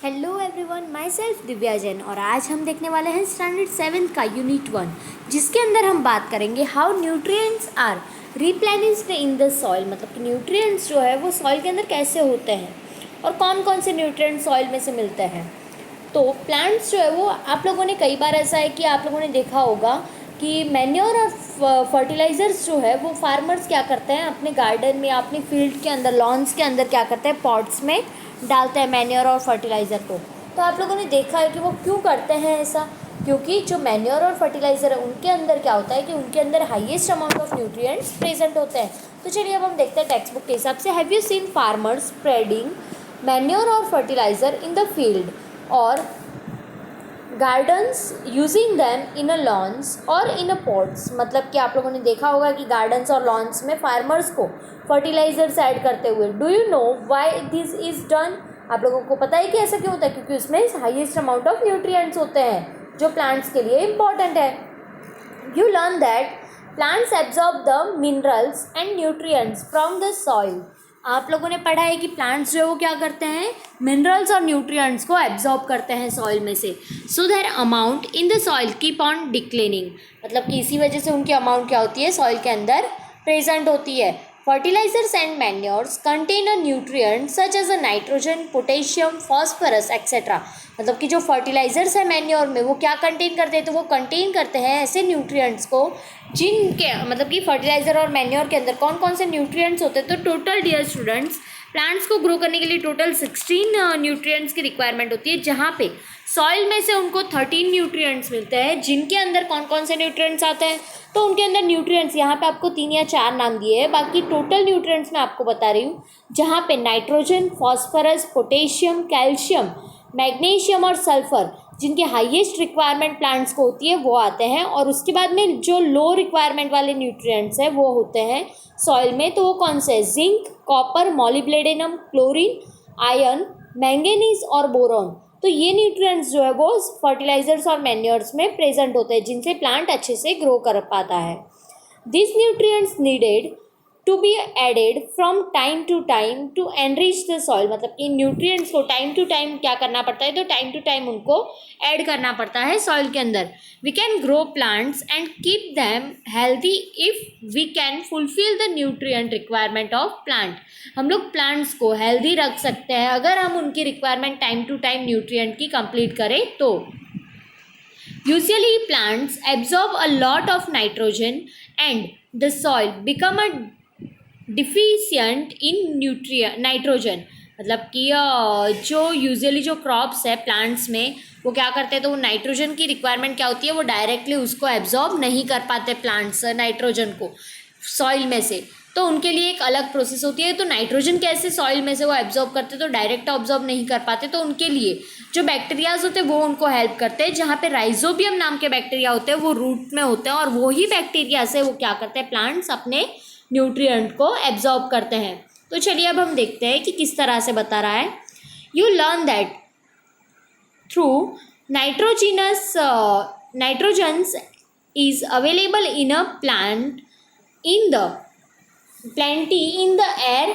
Hello everyone, my self Divya Jain और आज हम देखने वाले हैं स्टैंडर्ड 7th का यूनिट 1, जिसके अंदर हम बात करेंगे how nutrients are replenished in the soil. मतलब कि न्यूट्रिएंट्स जो है वो सॉइल के अंदर कैसे होते हैं और कौन कौन से न्यूट्रिएंट्स सॉइल में से मिलते हैं। तो प्लांट्स जो है वो आप लोगों ने कई बार ऐसा है कि आप लोगों ने देखा होगा कि मैन्योर और फर्टिलाइज़र्स जो है वो फार्मर्स क्या करते हैं अपने गार्डन में, अपने फील्ड के अंदर, लॉन्स के अंदर क्या करते हैं, पॉट्स में डालते हैं मैन्योर और फर्टिलाइज़र को। तो आप लोगों ने देखा है कि वो क्यों करते हैं ऐसा, क्योंकि जो मैन्योर और फर्टिलाइज़र है उनके अंदर क्या होता है कि उनके अंदर highest amount of nutrients present होते हैं। तो चलिए अब हम देखते हैं टेक्स्ट बुक के हिसाब से। Have you seen farmers spreading manure और फर्टिलाइज़र इन द फील्ड और gardens using them in a lawns और इन अ पॉट्स। मतलब कि आप लोगों ने देखा होगा कि गार्डन्स और लॉन्स में फार्मर्स को फर्टिलाइजर्स ऐड करते हुए। Do you know why this is done? आप लोगों को पता है कि ऐसा क्यों होता है? क्योंकि उसमें हाईएस्ट अमाउंट ऑफ न्यूट्रिएंट्स होते हैं जो प्लांट्स के लिए इम्पॉर्टेंट है। You learn that plants absorb the minerals and nutrients from the soil. आप लोगों ने पढ़ा है कि प्लांट्स जो है वो क्या करते हैं, मिनरल्स और न्यूट्रिएंट्स को एब्जॉर्ब करते हैं सॉइल में से। So their amount in the soil keep on declining. मतलब कि इसी वजह से उनकी अमाउंट क्या होती है, सॉइल के अंदर प्रेजेंट होती है। Fertilizers and manures contain a nutrient such as a nitrogen, potassium, phosphorus etcetera. मतलब कि जो फर्टिलाइजर्स है मैन्योर में वो क्या कंटेन करते हैं, तो वो कंटेन करते हैं ऐसे न्यूट्रिएंट्स को जिनके, मतलब कि फर्टिलाइजर और मैन्योर के अंदर कौन कौन से न्यूट्रिएंट्स होते हैं। तो टोटल डियर स्टूडेंट्स, प्लांट्स को ग्रो करने के लिए टोटल 16 न्यूट्रिएंट्स की रिक्वायरमेंट होती है, जहाँ पे सॉइल में से उनको 13 न्यूट्रिएंट्स मिलते हैं। जिनके अंदर कौन कौन से न्यूट्रिएंट्स आते हैं, तो उनके अंदर न्यूट्रिएंट्स यहाँ पे आपको 3 या 4 नाम दिए हैं, बाकी टोटल न्यूट्रिएंट्स मैं आपको बता रही हूँ, जहाँ पे nitrogen, phosphorus, potassium, calcium, magnesium और सल्फर जिनकी हाईएस्ट रिक्वायरमेंट प्लांट्स को होती है वो आते हैं। और उसके बाद में जो लो रिक्वायरमेंट वाले न्यूट्रिएंट्स हैं वो होते हैं सॉइल में। तो वो कौन से? Zinc, copper, molybdenum, chlorine, iron, manganese और बोरॉन। तो ये न्यूट्रिएंट्स जो है वो फर्टिलाइजर्स और मैन्योर्स में प्रेजेंट होते हैं, जिनसे प्लांट अच्छे से ग्रो कर पाता है। This nutrients needed to be added from time to time to enrich the soil. मतलब कि न्यूट्रिएंट्स को टाइम टू टाइम क्या करना पड़ता है, तो टाइम टू टाइम उनको ऐड करना पड़ता है सॉइल के अंदर। We can grow plants and keep them healthy if we can fulfil the nutrient requirement of plant. हम लोग प्लांट्स को हेल्दी रख सकते हैं अगर हम उनकी requirement time to time nutrient की कंप्लीट करें तो। Usually plants absorb a lot of nitrogen and the soil become a deficient in nitrogen। मतलब कि जो यूजुअली जो क्रॉप्स है प्लांट्स में वो क्या करते हैं, तो वो नाइट्रोजन की रिक्वायरमेंट क्या होती है, वो डायरेक्टली उसको एब्जॉर्ब नहीं कर पाते प्लांट्स नाइट्रोजन को सॉइल में से। तो उनके लिए एक अलग प्रोसेस होती है। तो नाइट्रोजन कैसे सॉइल में से वो एब्जॉर्ब करते, तो डायरेक्ट ऑब्जॉर्ब नहीं कर पाते। तो उनके लिए जो बैक्टीरियाज होते हैं वो उनको हेल्प करते हैं, जहाँ पे राइजोबियम नाम के बैक्टीरिया होते हैं वो रूट में होते हैं, और वो ही बैक्टीरिया से वो क्या करते हैं, प्लांट्स अपने न्यूट्रिएंट को एब्जॉर्ब करते हैं। तो चलिए अब हम देखते हैं कि किस तरह से बता रहा है। You learn that through nitrogens is available in a plant in the plenty in the air.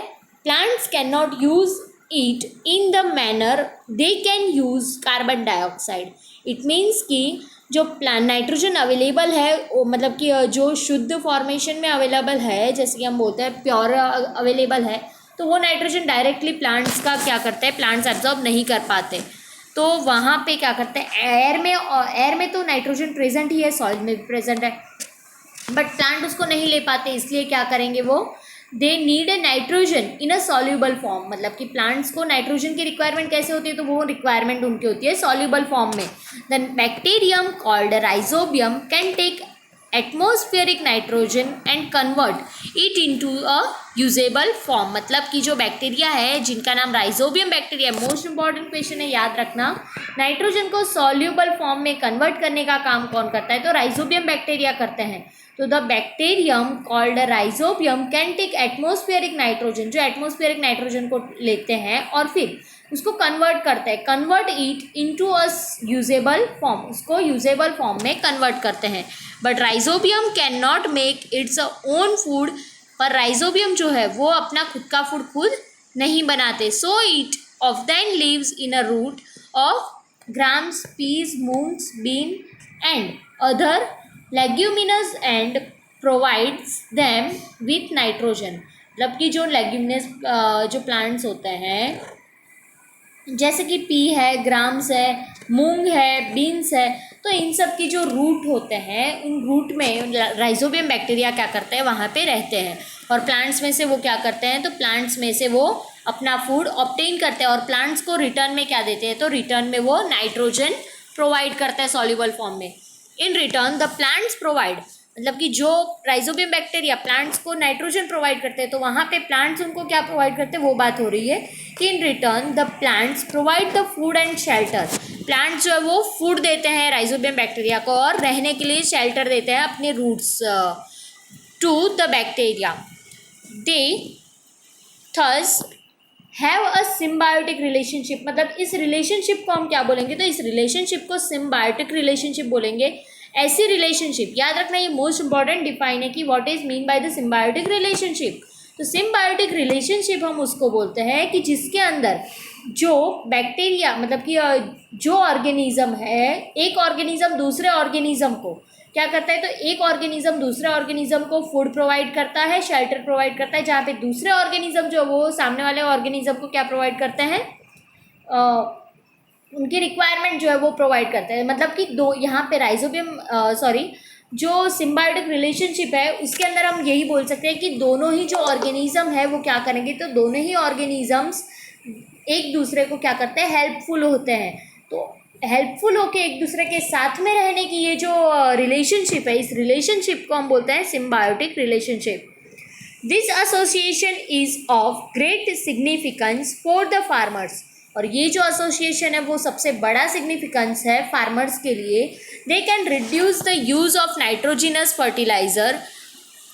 Plants cannot use it in the manner they can use carbon dioxide. It means कि जो प्लांट नाइट्रोजन अवेलेबल है वो, मतलब कि जो शुद्ध formation में available है, जैसे कि हम बोलते हैं प्योर अवेलेबल है, तो वो नाइट्रोजन डायरेक्टली प्लांट्स का क्या करते हैं, प्लांट्स एब्जॉर्ब नहीं कर पाते। तो वहाँ पे क्या करते हैं, एयर में, और एयर में तो नाइट्रोजन प्रेजेंट ही है, सॉइल में भी प्रेजेंट है, बट प्लांट उसको नहीं ले पाते। इसलिए क्या करेंगे वो, they need A nitrogen in a soluble form. मतलब कि प्लांट्स को नाइट्रोजन की रिक्वायरमेंट कैसे होती है, तो वो रिक्वायरमेंट उनकी होती है सॉल्यूबल फॉर्म में। Then bacterium called rhizobium can take atmospheric nitrogen and convert it into a usable form. मतलब कि जो बैक्टीरिया है जिनका नाम rhizobium bacteria, most important question है, याद रखना, नाइट्रोजन को सॉल्यूबल फॉर्म में कन्वर्ट करने का काम कौन करता है, तो राइजोबियम बैक्टीरिया करते हैं। तो the bacterium called rhizobium can take atmospheric nitrogen, जो एटमॉस्फेरिक नाइट्रोजन को लेते हैं और फिर उसको कन्वर्ट करते हैं, convert it into a usable form, उसको यूजेबल फॉर्म में कन्वर्ट करते हैं। But rhizobium can not make its own food, पर राइजोबियम जो है वो अपना खुद का फूड खुद नहीं बनाते। So it often lives in a root of grams, peas, moons, bean and other leguminous and provides them with nitrogen। मतलब कि जो लेग्यूमिनस जो प्लांट्स होते हैं जैसे कि पी है, ग्राम्स है, मूंग है, बीन्स है, तो इन सब की जो रूट होते हैं उन रूट में राइजोबियम बैक्टीरिया क्या करते हैं, वहाँ पे रहते हैं। और प्लांट्स में से वो क्या करते हैं, तो प्लांट्स में से वो अपना फूड ऑब्टेन करते हैं और प्लांट्स को रिटर्न में क्या देते हैं, तो रिटर्न में वो नाइट्रोजन प्रोवाइड करता है सॉल्युबल फॉर्म में। In return the plants provide, मतलब कि जो राइजोबियम बैक्टीरिया प्लांट्स को नाइट्रोजन प्रोवाइड करते हैं, तो वहाँ पे प्लांट्स उनको क्या प्रोवाइड करते हैं, वो बात हो रही है कि in return the plants provide the food and shelter. Plants जो है वो फूड देते हैं राइजोबियम बैक्टीरिया को और रहने के लिए शेल्टर देते हैं अपने roots to the bacteria. They thus have a symbiotic relationship, मतलब इस रिलेशनशिप को हम क्या बोलेंगे, तो इस रिलेशनशिप को सिम्बायोटिक रिलेशनशिप बोलेंगे। ऐसी रिलेशनशिप याद रखना, ये मोस्ट इंपॉर्टेंट डिफाइन है कि what is mean by the symbiotic relationship. तो सिम्बायोटिक रिलेशनशिप हम उसको बोलते हैं कि जिसके अंदर जो बैक्टीरिया, मतलब कि जो ऑर्गेनिज्म है, एक ऑर्गेनिज्म दूसरे ऑर्गेनिज्म को क्या करता है, तो एक ऑर्गेनिज्म दूसरे ऑर्गेनिज्म को फूड प्रोवाइड करता है, शेल्टर प्रोवाइड करता है, जहाँ पे दूसरे ऑर्गेनिज्म जो वो सामने वाले ऑर्गेनिज्म को क्या प्रोवाइड करते हैं, उनकी रिक्वायरमेंट जो है वो प्रोवाइड करता है। मतलब कि दो यहाँ पे राइजोबियम जो सिम्बायोटिक रिलेशनशिप है उसके अंदर हम यही बोल सकते हैं कि दोनों ही जो ऑर्गेनिज्म है वो क्या करेंगे, तो दोनों ही ऑर्गेनिजम्स एक दूसरे को क्या करते हैं, हेल्पफुल होते हैं। तो हेल्पफुल होके एक दूसरे के साथ में रहने की ये जो रिलेशनशिप है, इस रिलेशनशिप को हम बोलते हैं symbiotic relationship. This association is of great significance for the farmers, और ये जो एसोसिएशन है वो सबसे बड़ा सिग्निफिकेंस है फार्मर्स के लिए। They can reduce the use of nitrogenous fertiliser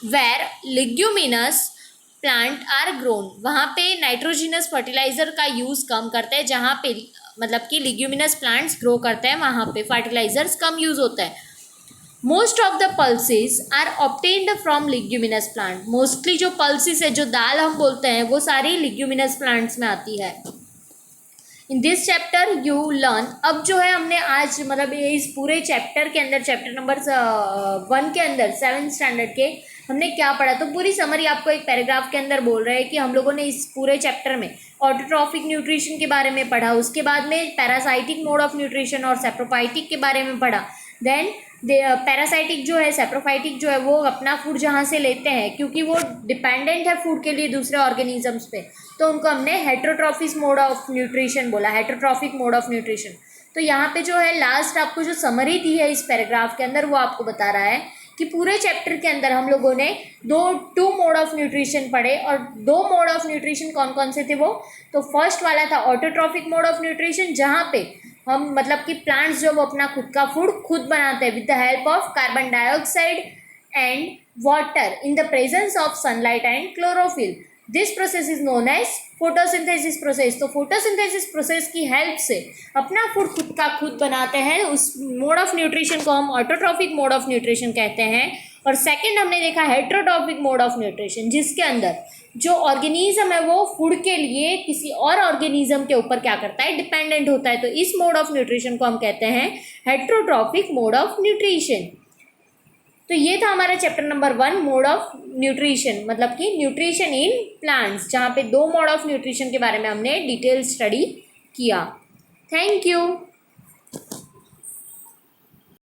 where leguminous plant are grown, वहाँ पे नाइट्रोजिनस फर्टिलाइजर का यूज़ कम करते हैं, जहाँ पे मतलब कि लिग्यूमिनस प्लांट्स ग्रो करते हैं वहाँ पे फर्टिलाइजर्स कम यूज़ होता है। Most of the pulses are obtained from leguminous plant, mostly जो पल्सेस है, जो दाल हम बोलते हैं, वो सारी लिग्यूमिनस प्लांट्स में आती है। In this chapter you learn, अब जो है हमने आज मतलब इस पूरे चैप्टर के अंदर, चैप्टर नंबर 1 के अंदर 7th स्टैंडर्ड के हमने क्या पढ़ा, तो पूरी समरी आपको एक पैराग्राफ के अंदर बोल रहे हैं कि हम लोगों ने इस पूरे चैप्टर में ऑटोट्रॉफिक न्यूट्रिशन के बारे में पढ़ा, उसके बाद में पैरासाइटिक मोड ऑफ न्यूट्रिशन और सेप्रोफाइटिक के बारे में पढ़ा। देन पैरासाइटिक जो है, सेप्रोफाइटिक जो है, वो अपना फूड जहाँ से लेते हैं क्योंकि वो डिपेंडेंट है फूड के लिए दूसरे ऑर्गेनिजम्स पे, तो उनको हमने हेट्रोट्रॉफिक मोड ऑफ न्यूट्रिशन बोला, हेट्रोट्रॉफिक मोड ऑफ न्यूट्रिशन। तो यहाँ पे जो है लास्ट आपको जो समरी दी है इस पैराग्राफ के अंदर, वो आपको बता रहा है कि पूरे चैप्टर के अंदर हम लोगों ने टू मोड ऑफ न्यूट्रिशन पढ़े, और 2 मोड ऑफ न्यूट्रिशन कौन कौन से थे वो, तो फर्स्ट वाला था ऑटोट्रॉफिक मोड ऑफ न्यूट्रिशन, जहाँ पे हम मतलब कि प्लांट्स जो वो अपना खुद का फूड खुद बनाते हैं with the help of carbon dioxide and water in the presence of sunlight and chlorophyll. This process is known as photosynthesis process. तो फोटोसिंथेसिस प्रोसेस की हेल्प से अपना फूड खुद का खुद बनाते हैं, उस मोड ऑफ न्यूट्रिशन को हम ऑटोट्रॉफिक मोड ऑफ न्यूट्रिशन कहते हैं। और सेकंड हमने देखा हेट्रोट्रॉफिक मोड ऑफ न्यूट्रिशन, जिसके अंदर जो ऑर्गेनिज्म है वो फूड के लिए किसी और ऑर्गेनिज्म के ऊपर क्या करता है, डिपेंडेंट होता है। तो इस मोड ऑफ न्यूट्रिशन को हम कहते हैं हेट्रोट्रॉफिक मोड ऑफ न्यूट्रिशन। तो ये था हमारा chapter number 1 mode of nutrition, मतलब कि न्यूट्रिशन इन प्लांट्स, जहाँ पे 2 मोड ऑफ न्यूट्रिशन के बारे में हमने डिटेल स्टडी किया। Thank you.